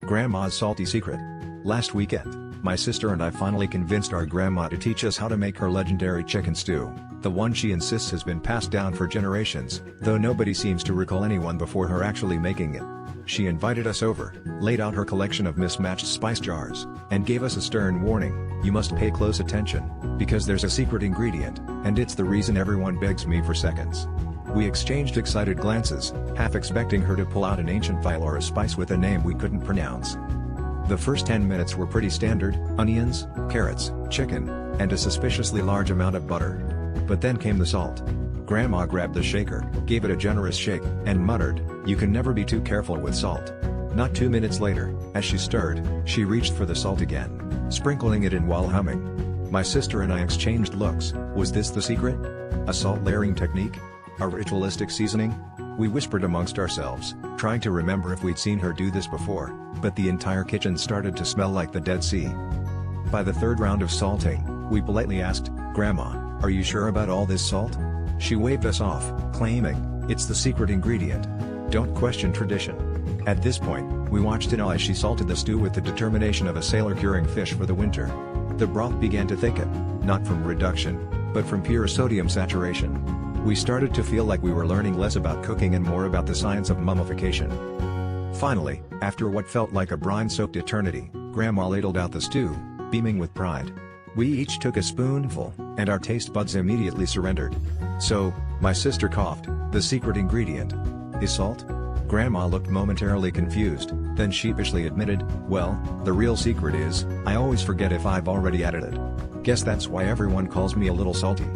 Grandma's salty secret. Last weekend, my sister and I finally convinced our grandma to teach us how to make her legendary chicken stew, the one she insists has been passed down for generations, though nobody seems to recall anyone before her actually making it. She invited us over, laid out her collection of mismatched spice jars, and gave us a stern warning: you must pay close attention, because there's a secret ingredient, and it's the reason everyone begs me for seconds. We exchanged excited glances, half expecting her to pull out an ancient vial or a spice with a name we couldn't pronounce. The first 10 minutes were pretty standard: onions, carrots, chicken, and a suspiciously large amount of butter. But then came the salt. Grandma grabbed the shaker, gave it a generous shake, and muttered, "You can never be too careful with salt." Not 2 minutes later, as she stirred, she reached for the salt again, sprinkling it in while humming. My sister and I exchanged looks. Was this the secret? A salt layering technique? A ritualistic seasoning? We whispered amongst ourselves, trying to remember if we'd seen her do this before, but the entire kitchen started to smell like the Dead Sea. By the third round of salting, we politely asked, "Grandma, are you sure about all this salt?" She waved us off, claiming, "It's the secret ingredient. Don't question tradition." At this point, we watched in awe as she salted the stew with the determination of a sailor curing fish for the winter. The broth began to thicken, not from reduction, but from pure sodium saturation. We started to feel like we were learning less about cooking and more about the science of mummification. Finally, after what felt like a brine-soaked eternity, Grandma ladled out the stew, beaming with pride. We each took a spoonful, and our taste buds immediately surrendered. "So," my sister coughed, "the secret ingredient is salt?" Grandma looked momentarily confused, then sheepishly admitted, "Well, the real secret is, I always forget if I've already added it. Guess that's why everyone calls me a little salty."